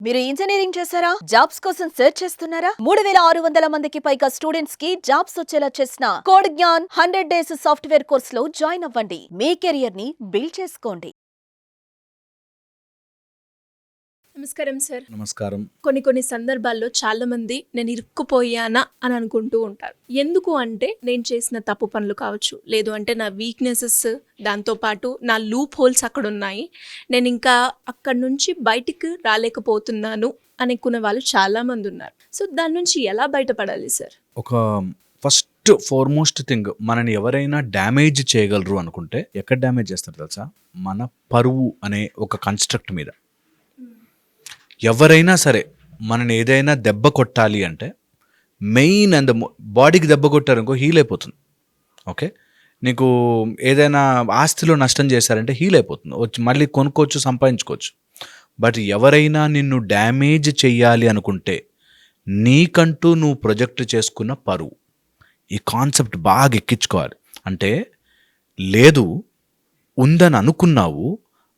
మీరు ఇంజనీరింగ్ చేశారా? జాబ్స్ కోసం సెర్చ్ చేస్తున్నారా? 3600 మందికి పైగా స్టూడెంట్స్ కి జాబ్స్ వచ్చేలా చేసిన code Gyan 100 days software course లో జాయిన్ అవ్వండి. మీ కెరియర్ ని బిల్డ్ చేసుకోండి. నమస్కారం సార్. నమస్కారం. కొన్ని సందర్భాల్లో చాలా మంది నేను ఇరుక్కుపోయానా అని అనుకుంటూ ఉంటారు. ఎందుకు అంటే నేను చేసిన తప్పు పనులు కావచ్చు, లేదు అంటే నా వీక్నెసెస్, దాంతోపాటు నా లూప్ హోల్స్ అక్కడ ఉన్నాయి, నేను ఇంకా అక్కడి నుంచి బయటికి రాలేకపోతున్నాను అనుకునే వాళ్ళు చాలా మంది ఉన్నారు. సో దాని నుంచి ఎలా బయటపడాలి సార్? ఒక ఫస్ట్ ఫార్మోస్ట్ థింగ్, మనని ఎవరైనా డ్యామేజ్ చేయగలరు అనుకుంటే ఎక్కడ డ్యామేజ్ చేస్తారు తెలుసా? మన పరువు అనే ఒక కన్స్ట్రక్ట్ మీద. ఎవరైనా సరే మనని ఏదైనా దెబ్బ కొట్టాలి అంటే మెయిన్ అండ్ బాడీకి దెబ్బ కొట్టారనుకో హీల్ అయిపోతుంది. ఓకే, నీకు ఏదైనా ఆస్తిలో నష్టం చేశారంటే హీల్ అయిపోతుంది, వచ్చి మళ్ళీ కొనుక్కోవచ్చు, సంపాదించుకోవచ్చు. బట్ ఎవరైనా నిన్ను డ్యామేజ్ చెయ్యాలి అనుకుంటే నీకంటూ నువ్వు ప్రొజెక్ట్ చేసుకున్న పరువు, ఈ కాన్సెప్ట్ బాగా ఎక్కించుకోవాలి. అంటే లేదు, ఉందని అనుకున్నావు,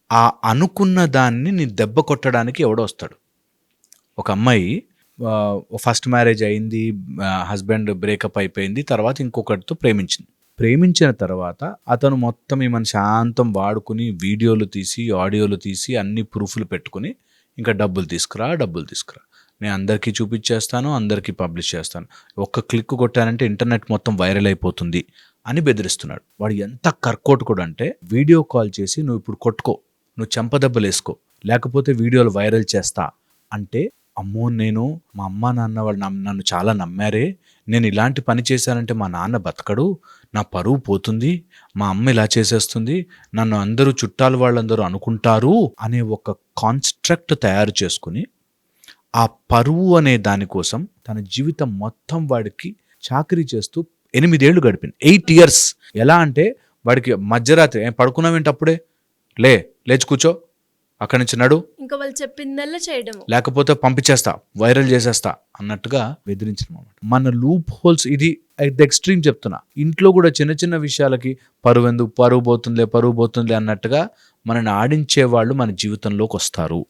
ఆ అనుకున్న దాన్ని నీ దెబ్బ కొట్టడానికి ఎవడో వస్తాడు. ఒక అమ్మాయి ఫస్ట్ మ్యారేజ్ అయింది, హస్బెండ్ బ్రేకప్ అయిపోయింది, తర్వాత ఇంకొకరితో ప్రేమించిన తర్వాత అతను మొత్తం ఈమెను శాంతం వాడుకుని వీడియోలు తీసి ఆడియోలు తీసి అన్ని ప్రూఫ్లు పెట్టుకుని ఇంకా డబ్బులు తీసుకురా, నేను అందరికీ చూపించేస్తాను, అందరికీ పబ్లిష్ చేస్తాను, ఒక్క క్లిక్ కొట్టానంటే ఇంటర్నెట్ మొత్తం వైరల్ అయిపోతుంది అని బెదిరిస్తున్నాడు. వాడు ఎంత కర్కోటకుడు అంటే, వీడియో కాల్ చేసి నువ్వు ఇప్పుడు కొట్టుకో, నువ్వు చెంపదెబ్బలు వేసుకో, లేకపోతే వీడియోలు వైరల్ చేస్తా అంటే, అమ్మో నేను మా అమ్మ నాన్న వాళ్ళు నన్ను చాలా నమ్మారే, నేను ఇలాంటి పని చేశానంటే మా నాన్న బతకడు, నా పరువు పోతుంది, మా అమ్మ ఇలా చేసేస్తుంది, నన్ను అందరూ చుట్టాలు వాళ్ళందరూ అనుకుంటారు అనే ఒక కాన్స్ట్రక్ట్ తయారు చేసుకుని ఆ పరువు అనే దానికోసం తన జీవితం మొత్తం వాడికి చాకరీ చేస్తూ 8 ఏళ్ళు గడిపింది. 8 years. ఎలా అంటే వాడికి మధ్యరాత్రి పడుకున్నావేంటి, అప్పుడే లేచి కూర్చో, అక్కడి నుంచి నడు, ఇంకా వాళ్ళు చెప్పిందల్లా చేయడం, లేకపోతే పంపించేస్తా, వైరల్ చేసేస్తా అన్నట్టుగా బెదిరించడం అన్నమాట. మన లూప్ హోల్స్ ఇది ఎక్స్ట్రీమ్ చెప్తున్నా. ఇంట్లో కూడా చిన్న చిన్న విషయాలకి పరువు పోతుందిలే అన్నట్టుగా మనని ఆడించే వాళ్ళు మన జీవితంలోకి వస్తారు.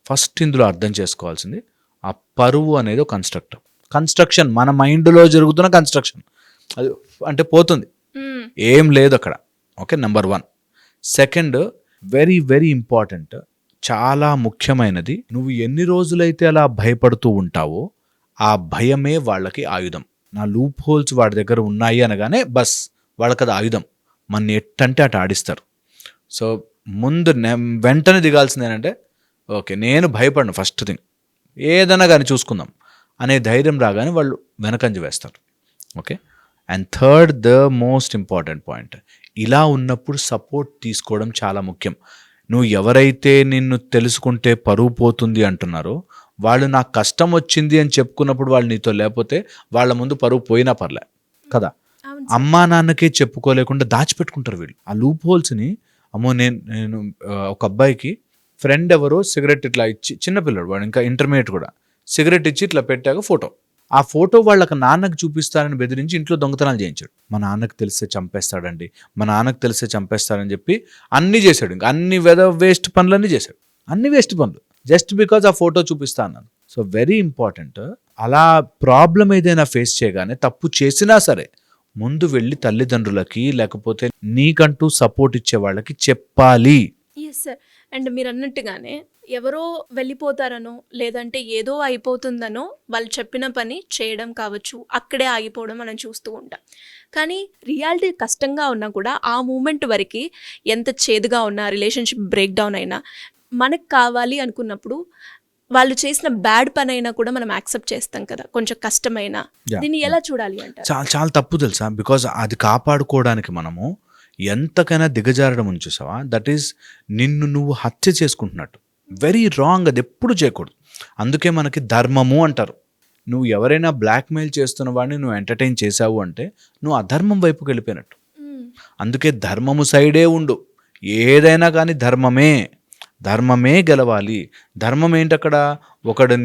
ఫస్ట్ ఇందులో అర్థం చేసుకోవాల్సింది, ఆ పరువు అనేది ఒక కన్స్ట్రక్షన్, మన మైండ్లో జరుగుతున్న కన్స్ట్రక్షన్. అది అంటే పోతుంది, ఏం లేదు అక్కడ. Okay, number 1. Second, very very important, చాలా ముఖ్యమైనది, నువ్వు ఎన్ని రోజులైతే అలా భయపడుతూ ఉంటావో ఆ భయమే వాళ్ళకి ఆయుధం. నా లూప్ హోల్స్ వాడి దగ్గర ఉన్నాయి అనగానే బస్ వాళ్ళకి అది ఆయుధం, మన ఎట్టంటే అటు ఆడిస్తారు. సో ముందు వెంటనే దిగాల్సింది ఏంటంటే, ఓకే నేను భయపడను, ఫస్ట్ థింగ్ ఏదైనా కానీ చూసుకుందాం అనే ధైర్యం రాగానే వాళ్ళు వెనకంజ వేస్తారు. Okay, and third, the most important point, ఇలా ఉన్నప్పుడు సపోర్ట్ తీసుకోవడం చాలా ముఖ్యం. నువ్వు ఎవరైతే నిన్ను తెలుసుకుంటే పరువు పోతుంది అంటున్నారో వాళ్ళు నాకు కష్టం వచ్చింది అని చెప్పుకున్నప్పుడు వాళ్ళు నీతో లేకపోతే వాళ్ళ ముందు పరువు పోయినా పర్లే కదా. అమ్మా నాన్నకే చెప్పుకోలేకుండా దాచిపెట్టుకుంటారు వీళ్ళు ఆ లూప్ హోల్స్ని. అమ్మో నేను ఒక అబ్బాయికి ఫ్రెండ్ ఎవరో సిగరెట్ ఇట్లా ఇచ్చి, చిన్నపిల్లడు వాడు, ఇంకా ఇంటర్మీడియట్ కూడా, సిగరెట్ ఇచ్చి ఇట్లా పెట్టాక ఆ ఫోటో వాళ్ళకి నాన్నకు చూపిస్తారని బెదిరించి ఇంట్లో దొంగతనాలు చేయించాడు. మా నాన్నకు తెలిస్తే చంపేస్తాడని చెప్పి అన్నీ చేశాడు. ఇంకా అన్ని వేస్ట్ పనులన్నీ చేశాడు, అన్ని వేస్ట్ పనులు, జస్ట్ బికాజ్ ఆ ఫోటో చూపిస్తా అన్నాను. సో వెరీ ఇంపార్టెంట్, అలా ప్రాబ్లం ఏదైనా ఫేస్ చేయగానే, తప్పు చేసినా సరే ముందు వెళ్ళి తల్లిదండ్రులకి లేకపోతే నీకంటూ సపోర్ట్ ఇచ్చే వాళ్ళకి చెప్పాలి. Yes sir. అండ్ మీరు అన్నట్టుగానే ఎవరో వెళ్ళిపోతారనో, లేదంటే ఏదో అయిపోతుందనో వాళ్ళు చెప్పిన పని చేయడం కావచ్చు, అక్కడే ఆగిపోవడం మనం చూస్తూ ఉంటాం. కానీ రియాలిటీ కష్టంగా ఉన్నా కూడా ఆ మూమెంట్ వరకు ఎంత చేదుగా ఉన్నా, రిలేషన్షిప్ బ్రేక్ డౌన్ అయినా, మనకు కావాలి అనుకున్నప్పుడు వాళ్ళు చేసిన బ్యాడ్ పని అయినా కూడా మనం యాక్సెప్ట్ చేస్తాం కదా, కొంచెం కష్టమైనా. దీన్ని ఎలా చూడాలి అంటారు? చాలా తప్పు తెలుసా, బికాజ్ అది కాపాడుకోవడానికి మనము ఎంతకైనా దిగజారడం అని చూసావా, దట్ ఈస్ నిన్ను నువ్వు హత్య చేసుకుంటున్నట్టు. వెరీ రాంగ్, అది ఎప్పుడు చేయకూడదు. అందుకే మనకి ధర్మము అంటారు. నువ్వు ఎవరైనా బ్లాక్మెయిల్ చేస్తున్న వాడిని నువ్వు ఎంటర్టైన్ చేసావు అంటే నువ్వు అధర్మం వైపుకి వెళ్ళిపోయినట్టు. అందుకే ధర్మము సైడే ఉండు, ఏదైనా కానీ ధర్మమే గెలవాలి. ధర్మం ఏంటక్కడ, ఒకడు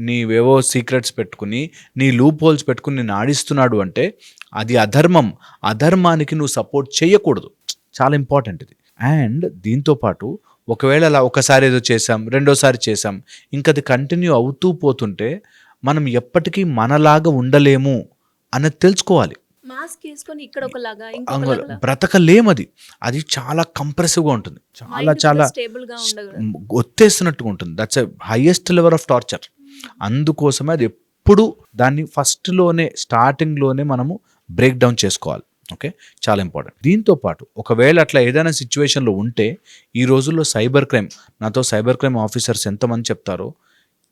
నీవేవో సీక్రెట్స్ పెట్టుకుని, నీ లూప్ హోల్స్ పెట్టుకుని నేను ఆడిస్తున్నాడు అంటే అది అధర్మం. అధర్మానికి నువ్వు సపోర్ట్ చేయకూడదు, చాలా ఇంపార్టెంట్ ఇది. అండ్ దీంతోపాటు ఒకవేళ అలా ఒకసారి ఏదో చేసాం, రెండోసారి చేసాం, ఇంకా అది కంటిన్యూ అవుతూ పోతుంటే మనం ఎప్పటికీ మనలాగా ఉండలేము అన్నది తెలుసుకోవాలి. మాస్క్ వేసుకొని ఇక్కడ ఒకలాగా అంగ ఇంకొకలాగా బ్రతకలేమది. అది చాలా కంప్రెసివ్‌గా ఉంటుంది. చాలా స్టేబుల్ గా ఉండదు. ఒత్తేస్తున్నట్టుగా ఉంటుంది. That's a highest level of torture. అందుకోసమే అది ఎప్పుడు దాన్ని ఫస్ట్‌లోనే స్టార్టింగ్‌లోనే మనము బ్రేక్ డౌన్ చేసుకోవాలి. ఓకే. చాలా ఇంపార్టెంట్. దీంతో పాటు ఒకవేళ అట్లా ఏదైనా సిట్యుయేషన్‌లో ఉంటే ఈ రోజుల్లో నాతో సైబర్ క్రైమ్ ఆఫీసర్స్ ఎంతమంది చెప్తారో,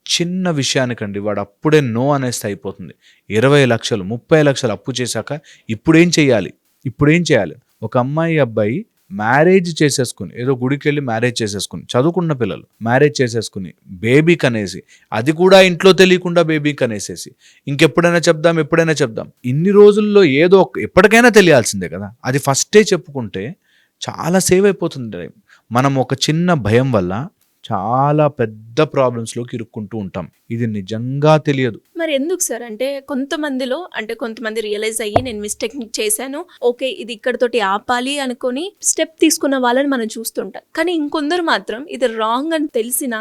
చిన్న విషయానికండి వాడు అప్పుడే నో అనేస్తే అయిపోతుంది. 20 లక్షలు 30 లక్షలు అప్పు చేశాక ఇప్పుడేం చేయాలి? ఒక అమ్మాయి అబ్బాయి మ్యారేజ్ చేసేసుకుని, ఏదో గుడికి వెళ్ళి మ్యారేజ్ చేసేసుకుని, చదువుకున్న పిల్లలు మ్యారేజ్ చేసేసుకుని బేబీ కనేసి, అది కూడా ఇంట్లో తెలియకుండా బేబీ కనేసేసి ఎప్పుడైనా చెప్దాం. ఇన్ని రోజుల్లో ఏదో ఎప్పటికైనా తెలియాల్సిందే కదా. అది ఫస్టే చెప్పుకుంటే చాలా సేవ్ అయిపోతుంది. మనం ఒక చిన్న భయం వల్ల చాలా పెద్ద ప్రాబ్లమ్స్లోకి ఇరుక్కుంటూ ఉంటాం. ఇది నిజంగా తెలియదు. మరి ఎందుకు సార్ అంటే కొంతమంది రియలైజ్ అయ్యి నేను మిస్టేక్ చేశాను, ఓకే ఇది ఇక్కడతోటి ఆపాలి అనుకొని స్టెప్ తీసుకున్న వాళ్ళని మనం చూస్తుంటాం. కానీ ఇంకొందరు మాత్రం ఇది రాంగ్ అని తెలిసినా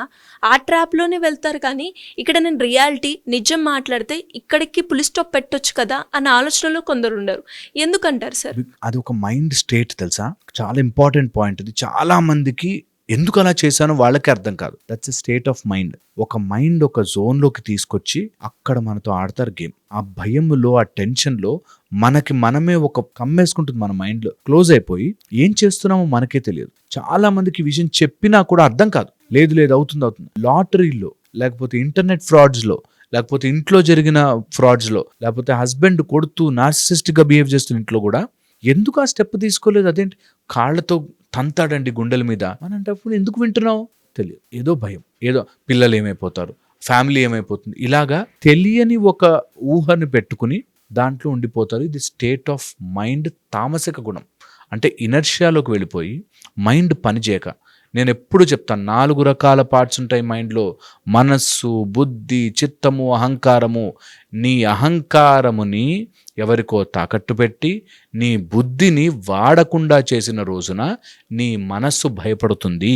ఆ ట్రాప్లోనే వెళ్తారు. కానీ ఇక్కడ నేను రియాలిటీ నిజం మాట్లాడితే ఇక్కడికి పులి స్టాప్ పెట్టొచ్చు కదా అన్న ఆలోచనలో కొందరు ఉండరు. ఎందుకంటారు సార్? అది ఒక మైండ్ స్టేట్ తెలుసా, చాలా ఇంపార్టెంట్ పాయింట్. ఇది చాలా మందికి ఎందుకు అలా చేశానో వాళ్ళకి అర్థం కాదు. That's a state of mind. ఒక మైండ్ ఒక జోన్లోకి తీసుకొచ్చి అక్కడ మనతో ఆడతారు గేమ్. ఆ భయంలో, ఆ టెన్షన్లో మనమే ఒక కమ్మేసుకుంటుంది. మన మైండ్లో క్లోజ్ అయిపోయి ఏం చేస్తున్నామో మనకే తెలియదు. చాలా మందికి విషయం చెప్పినా కూడా అర్థం కాదు. లేదు అవుతుంది. లాటరీలో, లేకపోతే ఇంటర్నెట్ ఫ్రాడ్స్లో, లేకపోతే ఇంట్లో జరిగిన ఫ్రాడ్స్లో, లేకపోతే హస్బెండ్ కొడుతూ నార్సిసిస్టిక్గా బిహేవ్ చేస్తున్న ఇంట్లో కూడా ఎందుకు ఆ స్టెప్ తీసుకోలేదు? అదేంటి కాళ్ళతో తంతాడండి గుండెల మీద అని అంటప్పుడు ఎందుకు వింటున్నావు? తెలియదు. ఏదో భయం, ఏదో పిల్లలు ఏమైపోతారు, ఫ్యామిలీ ఏమైపోతుంది, ఇలాగా తెలియని ఒక ఊహని పెట్టుకుని దాంట్లో ఉండిపోతారు. ఇది స్టేట్ ఆఫ్ మైండ్ తామసిక గుణం. అంటే ఇనర్షియాలోకి వెళ్ళిపోయి మైండ్ పనిచేయక. నేను ఎప్పుడు చెప్తాను, 4 రకాల పార్ట్స్ ఉంటాయి మైండ్లో: మనస్సు, బుద్ధి, చిత్తము, అహంకారము. నీ అహంకారముని ఎవరికో తాకట్టు పెట్టి నీ బుద్ధిని వాడకుండా చేసిన రోజున నీ మనస్సు భయపడుతుంది.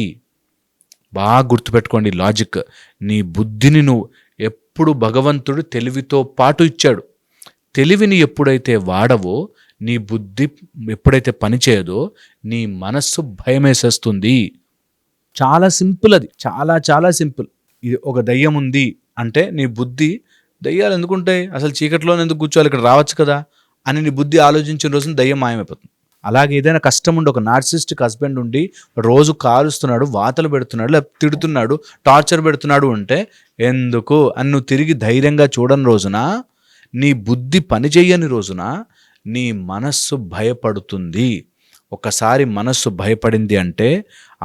బాగా గుర్తుపెట్టుకోండి లాజిక్. నీ బుద్ధిని నువ్వు ఎప్పుడు భగవంతుడు తెలివితో పాటు ఇచ్చాడు. తెలివిని ఎప్పుడైతే వాడవో, నీ బుద్ధి ఎప్పుడైతే పనిచేయదో, నీ మనస్సు భయమేసేస్తుంది. చాలా సింపుల్. అది చాలా సింపుల్. ఇది ఒక దయ్యం ఉంది అంటే నీ బుద్ధి, దయ్యాలు ఎందుకుంటాయి, అసలు చీకట్లోనే ఎందుకు కూర్చోవాలి, ఇక్కడ రావచ్చు కదా అని నీ బుద్ధి ఆలోచించిన రోజున దయ్యం మాయమైపోతుంది. అలాగే ఏదైనా కష్టం ఉండి, ఒక నార్సిస్టిక్ హస్బెండ్ ఉండి రోజు కాలుస్తున్నాడు, వాతలు పెడుతున్నాడు, లేకపోతే తిడుతున్నాడు, టార్చర్ పెడుతున్నాడు అంటే ఎందుకు అని నువ్వు తిరిగి ధైర్యంగా చూడని రోజున, నీ బుద్ధి పనిచేయని రోజున నీ మనస్సు భయపడుతుంది. ఒకసారి మనస్సు భయపడింది అంటే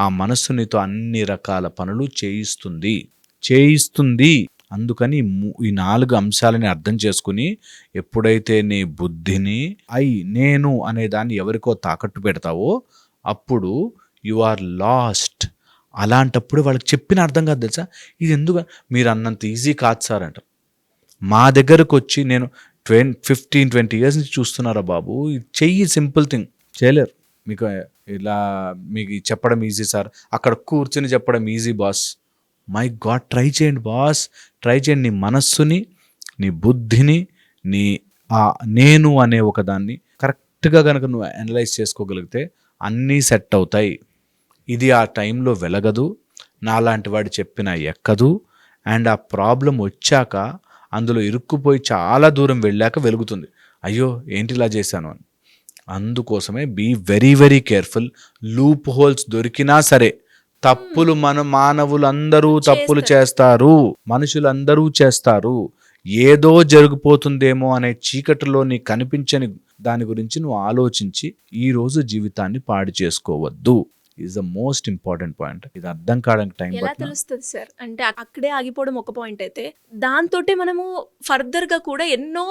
ఆ మనస్సు నీతో అన్ని రకాల పనులు చేయిస్తుంది. అందుకని ఈ 4 అంశాలని అర్థం చేసుకుని ఎప్పుడైతే నీ బుద్ధిని నేను అనే దాన్ని ఎవరికో తాకట్టు పెడతావో అప్పుడు యు ఆర్ లాస్ట్. అలాంటప్పుడు వాళ్ళకి చెప్పిన అర్థం కాదు తెలుసా. ఇది ఎందుకు మీరు అన్నంత ఈజీ కాదు సార్ అంటారు. మా దగ్గరకు వచ్చి నేను 15-20 ఇయర్స్ నుంచి చూస్తున్నారా బాబు, చెయ్యి, సింపుల్ థింగ్, చేయలేరు. మీకు చెప్పడం ఈజీ సార్, అక్కడ కూర్చుని చెప్పడం easy boss. My God, try చేయండి బాస్, ట్రై చేయండి. నీ మనస్సుని, నీ బుద్ధిని, నేను అనే ఒకదాన్ని కరెక్ట్గా కనుక నువ్వు అనలైజ్ చేసుకోగలిగితే అన్నీ సెట్ అవుతాయి. ఇది ఆ టైంలో వెలగదు, నాలాంటి వాడు చెప్పినా ఎక్కదు. అండ్ ఆ ప్రాబ్లం వచ్చాక అందులో ఇరుక్కుపోయి చాలా దూరం వెళ్ళాక వెలుగుతుంది, అయ్యో ఏంటి ఇలా చేశాను అని. అందుకోసమే be very very careful. Loopholes దొరికినా సరే, తప్పులు మానవులందరూ తప్పులు చేస్తారు, మనుషులందరూ చేస్తారు. ఏదో జరిగిపోతుందేమో అనే చీకటిలో నీకు కనిపించని దాని గురించి నువ్వు ఆలోచించి ఈరోజు జీవితాన్ని పాడు చేసుకోవద్దు. Is the most important point. ఇది అర్థం కావడానికి టైం ఎలా తెలుస్తుంది సార్? అంటే అక్కడే ఆగిపోవడం ఒక పాయింట్ అయితే, దాంతో మనము ఫర్దర్ గా కూడా ఎన్నో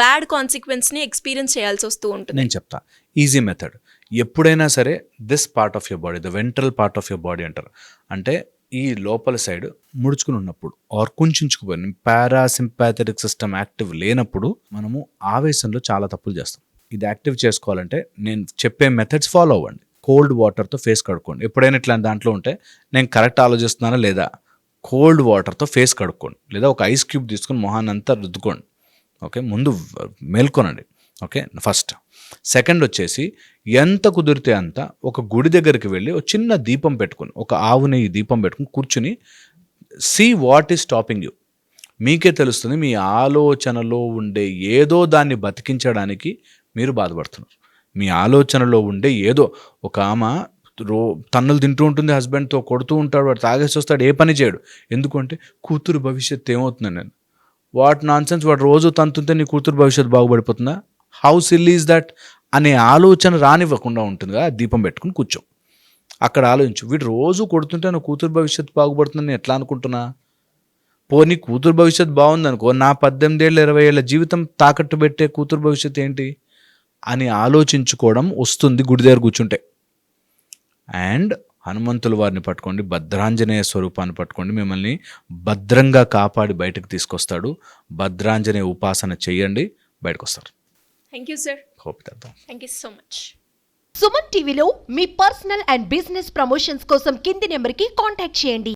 బ్యాడ్ కాన్సిక్వెన్స్ ని ఎక్స్పీరియన్స్ చేయాల్సి వస్తూ ఉంటుంది. నేను చెప్తా ఈజీ మెథడ్. ఎప్పుడైనా సరే this part of your body, the ventral part of your body అంటారు. అంటే ఈ లోపల సైడ్ ముడుచుకుని ఉన్నప్పుడు ఆర్ కుంచుకుపోయిన పారాసింపాథెటిక్ సిస్టమ్ యాక్టివ్ లేనప్పుడు మనము ఆవేశంలో చాలా తప్పులు చేస్తాం. ఇది యాక్టివ్ చేసుకోవాలంటే నేను చెప్పే మెథడ్స్ ఫాలో అవ్వండి. కోల్డ్ వాటర్తో ఫేస్ కడుక్కోండి. ఎప్పుడైనా ఇట్లా దాంట్లో ఉంటే నేను కరెక్ట్ ఆలోచిస్తున్నానా లేదా, కోల్డ్ వాటర్తో ఫేస్ కడుక్కోండి, లేదా ఒక ఐస్ క్యూబ్ తీసుకొని మొహాన్ని అంతా రుద్దుకోండి. ఓకే, ముందు మేల్కొనండి. Okay, first. సెకండ్ వచ్చేసి ఎంత కుదిరితే అంత ఒక గుడి దగ్గరికి వెళ్ళి ఒక చిన్న దీపం పెట్టుకుని, ఒక ఆవు నెయ్యి దీపం పెట్టుకుని కూర్చుని see what is stopping you. మీకే తెలుస్తుంది మీ ఆలోచనలో ఉండే ఏదో దాన్ని బతికించడానికి మీరు బాధపడుతున్నారు. మీ ఆలోచనలో ఉండే ఏదో, ఒక ఆమె తన్నులు తింటూ ఉంటుంది, హస్బెండ్తో కొడుతూ ఉంటాడు, వాడు తాగేసి వస్తాడు, ఏ పని చేయడు. ఎందుకంటే కూతురు భవిష్యత్తు ఏమవుతుంది నేను, వాట్ నాన్ సెన్స్, వాడు రోజు తంతుంటే నీ కూతురు భవిష్యత్తు బాగుపడిపోతుందా, హౌ సిల్లీ ఈజ్ దట్ అనే ఆలోచన రానివ్వకుండా ఉంటుందిగా. దీపం పెట్టుకుని కూర్చో, అక్కడ ఆలోచించు. వీడు రోజు కొడుతుంటే నా కూతురు భవిష్యత్తు బాగుపడుతుందని ఎట్లా అనుకుంటున్నా. పోనీ కూతురు భవిష్యత్తు బాగుందనుకో, నా 18 ఏళ్ళ 20 ఏళ్ళ జీవితం తాకట్టు పెట్టే కూతురు భవిష్యత్తు ఏంటి అని ఆలోచించుకోవడం వస్తుంది గుడి దగ్గర కూర్చుంటే. అండ్ హనుమంతుల వారిని పట్టుకోండి, భద్రాంజనేయ స్వరూపాన్ని పట్టుకోండి, మిమ్మల్ని భద్రంగా కాపాడి బయటకు తీసుకొస్తాడు. భద్రాంజనేయ ఉపాసన చెయ్యండి, బయటకు వస్తారు. Thank you sir. Hope that. Thank you so much. Suman టీవీలో మీ పర్సనల్ అండ్ బిజినెస్ ప్రమోషన్స్ కోసం కింది నెంబర్కి కాంటాక్ట్ చేయండి.